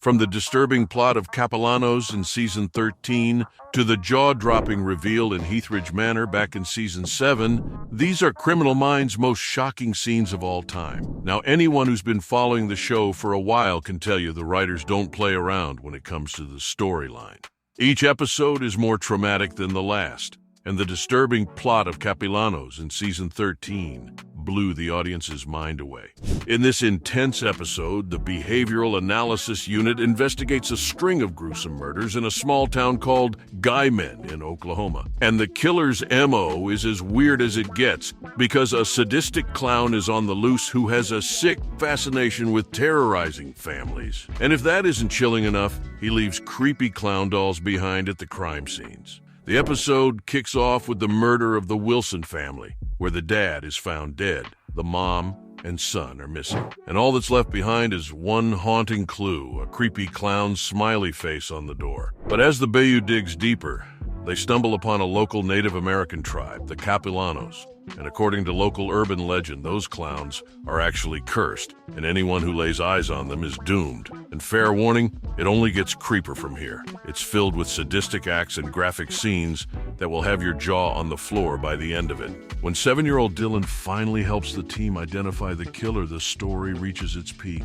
From the disturbing plot of Capellanos in Season 13 to the jaw-dropping reveal in Heathridge Manor back in Season 7, these are Criminal Minds' most shocking scenes of all time. Now, anyone who's been following the show for a while can tell you the writers don't play around when it comes to the storyline. Each episode is more traumatic than the last, and the disturbing plot of Capellanos in Season 13 blew the audience's mind away. In this intense episode, the Behavioral Analysis Unit investigates a string of gruesome murders in a small town called Guymen in Oklahoma. And the killer's MO is as weird as it gets, because a sadistic clown is on the loose who has a sick fascination with terrorizing families. And if that isn't chilling enough, he leaves creepy clown dolls behind at the crime scenes. The episode kicks off with the murder of the Wilson family, where the dad is found dead. The mom and son are missing. And all that's left behind is one haunting clue, a creepy clown's smiley face on the door. But as the Bayou digs deeper, they stumble upon a local Native American tribe, the Capellanos. And according to local urban legend, those clowns are actually cursed, and anyone who lays eyes on them is doomed. And fair warning, it only gets creeper from here. It's filled with sadistic acts and graphic scenes that will have your jaw on the floor by the end of it. When 7-year-old Dylan finally helps the team identify the killer, the story reaches its peak.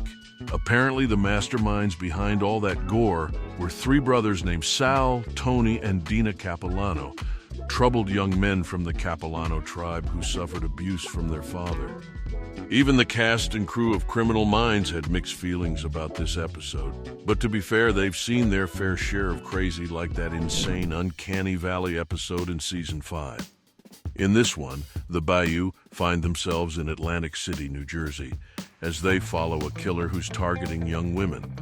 Apparently, the masterminds behind all that gore were 3 brothers named Sal, Tony, and Dina Capellano, troubled young men from the Capellano tribe who suffered abuse from their father. Even the cast and crew of Criminal Minds had mixed feelings about this episode. But to be fair, they've seen their fair share of crazy, like that insane Uncanny Valley episode in Season 5. In this one, the Bayou find themselves in Atlantic City, New Jersey, as they follow a killer who's targeting young women.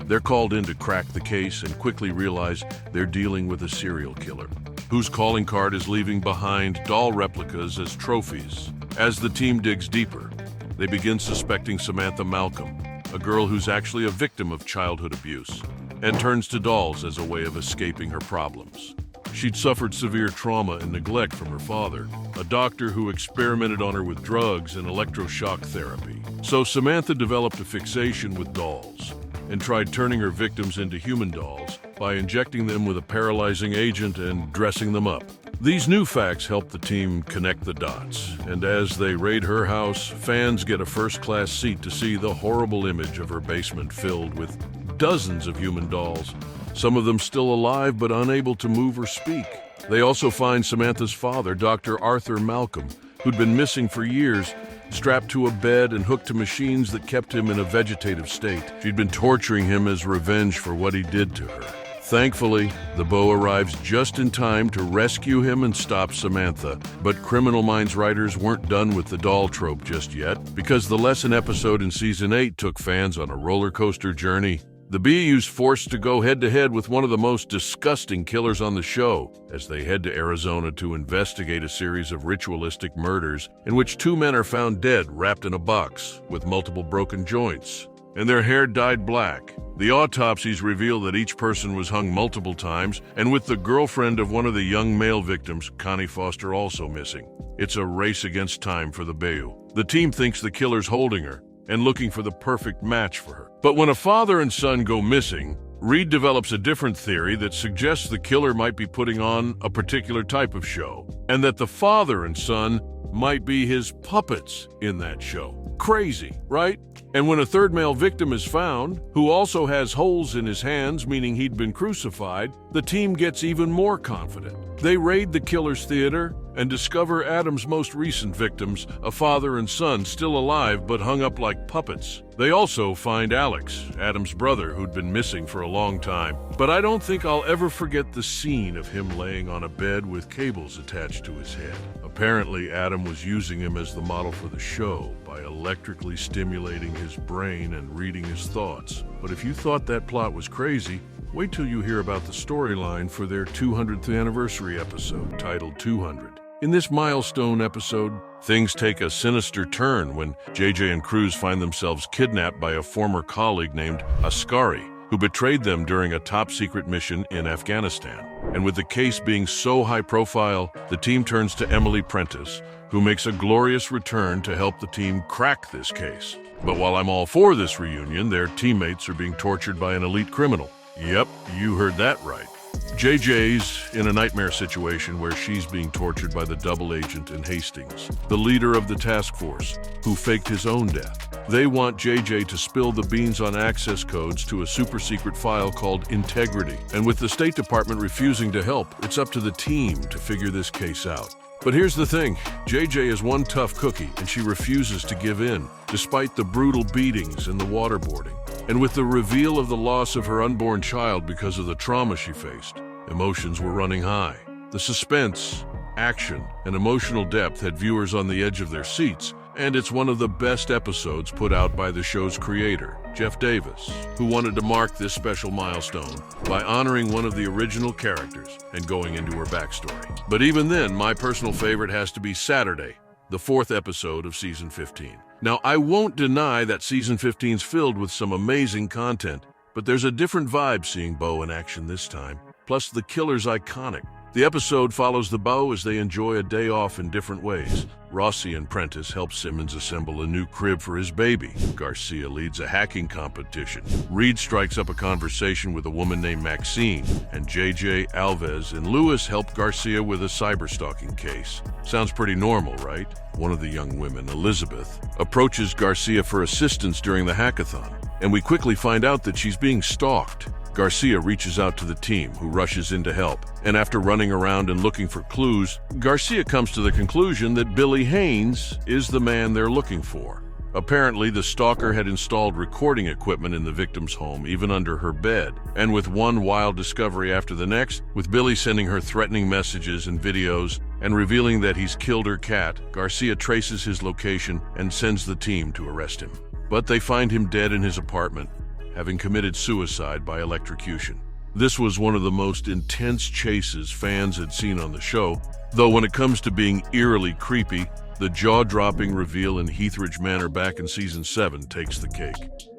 They're called in to crack the case and quickly realize they're dealing with a serial killer, whose calling card is leaving behind doll replicas as trophies. As the team digs deeper, they begin suspecting Samantha Malcolm, a girl who's actually a victim of childhood abuse, and turns to dolls as a way of escaping her problems. She'd suffered severe trauma and neglect from her father, a doctor who experimented on her with drugs and electroshock therapy. So Samantha developed a fixation with dolls and tried turning her victims into human dolls by injecting them with a paralyzing agent and dressing them up. These new facts help the team connect the dots, and as they raid her house, fans get a first-class seat to see the horrible image of her basement filled with dozens of human dolls, some of them still alive but unable to move or speak. They also find Samantha's father, Dr. Arthur Malcolm, who'd been missing for years, strapped to a bed and hooked to machines that kept him in a vegetative state. She'd been torturing him as revenge for what he did to her. Thankfully, the Beau arrives just in time to rescue him and stop Samantha. But Criminal Minds writers weren't done with the doll trope just yet, because the lesson episode in Season 8 took fans on a roller coaster journey. The BU's forced to go head-to-head with one of the most disgusting killers on the show as they head to Arizona to investigate a series of ritualistic murders in which 2 men are found dead wrapped in a box with multiple broken joints, and their hair dyed black. The autopsies reveal that each person was hung multiple times, and with the girlfriend of one of the young male victims, Connie Foster, also missing. It's a race against time for the Bayou. The team thinks the killer's holding her and looking for the perfect match for her. But when a father and son go missing, Reed develops a different theory that suggests the killer might be putting on a particular type of show, and that the father and son might be his puppets in that show. Crazy, right? And when a third male victim is found, who also has holes in his hands, meaning he'd been crucified, the team gets even more confident. They raid the killer's theater and discover Adam's most recent victims, a father and son still alive but hung up like puppets. They also find Alex, Adam's brother, who'd been missing for a long time. But I don't think I'll ever forget the scene of him laying on a bed with cables attached to his head. Apparently, Adam was using him as the model for the show by electrically stimulating his brain and reading his thoughts. But if you thought that plot was crazy, wait till you hear about the storyline for their 200th anniversary episode, titled 200. In this milestone episode, things take a sinister turn when JJ and Cruz find themselves kidnapped by a former colleague named Ascari, who betrayed them during a top-secret mission in Afghanistan. And with the case being so high-profile, the team turns to Emily Prentice, who makes a glorious return to help the team crack this case. But while I'm all for this reunion, their teammates are being tortured by an elite criminal. Yep, you heard that right. JJ's in a nightmare situation where she's being tortured by the double agent in Hastings, the leader of the task force, who faked his own death. They want JJ to spill the beans on access codes to a super-secret file called Integrity. And with the State Department refusing to help, it's up to the team to figure this case out. But here's the thing, JJ is one tough cookie, and she refuses to give in, despite the brutal beatings and the waterboarding. And with the reveal of the loss of her unborn child because of the trauma she faced, emotions were running high. The suspense, action, and emotional depth had viewers on the edge of their seats, and it's one of the best episodes put out by the show's creator, Jeff Davis, who wanted to mark this special milestone by honoring one of the original characters and going into her backstory. But even then, my personal favorite has to be Saturday, the 4th episode of Season 15. Now, I won't deny that Season 15's filled with some amazing content, but there's a different vibe seeing Bo in action this time. Plus, the killer's iconic. The episode follows the Bo as they enjoy a day off in different ways. Rossi and Prentice help Simmons assemble a new crib for his baby. Garcia leads a hacking competition. Reed strikes up a conversation with a woman named Maxine. And JJ, Alves, and Lewis help Garcia with a cyberstalking case. Sounds pretty normal, right? One of the young women, Elizabeth, approaches Garcia for assistance during the hackathon. And we quickly find out that she's being stalked. Garcia reaches out to the team, who rushes in to help. And after running around and looking for clues, Garcia comes to the conclusion that Billy Haynes is the man they're looking for. Apparently, the stalker had installed recording equipment in the victim's home, even under her bed. And with one wild discovery after the next, with Billy sending her threatening messages and videos and revealing that he's killed her cat, Garcia traces his location and sends the team to arrest him. But they find him dead in his apartment, having committed suicide by electrocution. This was one of the most intense chases fans had seen on the show, though when it comes to being eerily creepy, the jaw-dropping reveal in Heathridge Manor back in Season 7 takes the cake.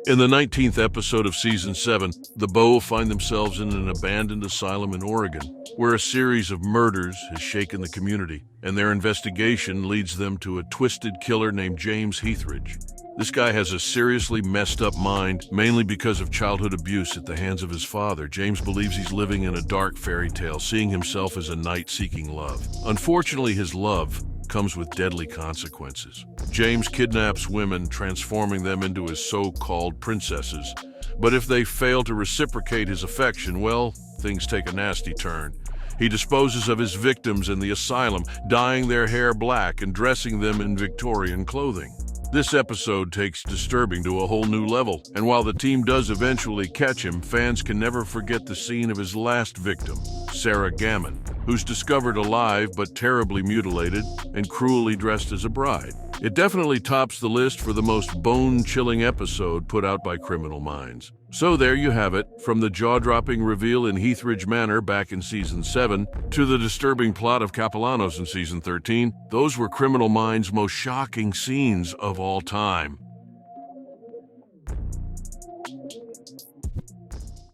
In the 19th episode of Season 7, the Bo find themselves in an abandoned asylum in Oregon, where a series of murders has shaken the community, and their investigation leads them to a twisted killer named James Heathridge. This guy has a seriously messed up mind, mainly because of childhood abuse at the hands of his father. James believes he's living in a dark fairy tale, seeing himself as a knight seeking love. Unfortunately, his love comes with deadly consequences. James kidnaps women, transforming them into his so-called princesses. But if they fail to reciprocate his affection, well, things take a nasty turn. He disposes of his victims in the asylum, dyeing their hair black and dressing them in Victorian clothing. This episode takes disturbing to a whole new level, and while the team does eventually catch him, fans can never forget the scene of his last victim, Sarah Gammon, who's discovered alive but terribly mutilated and cruelly dressed as a bride. It definitely tops the list for the most bone-chilling episode put out by Criminal Minds. So there you have it, from the jaw-dropping reveal in Heathridge Manor back in Season 7 to the disturbing plot of Capellanos in Season 13, those were Criminal Minds' most shocking scenes of all time.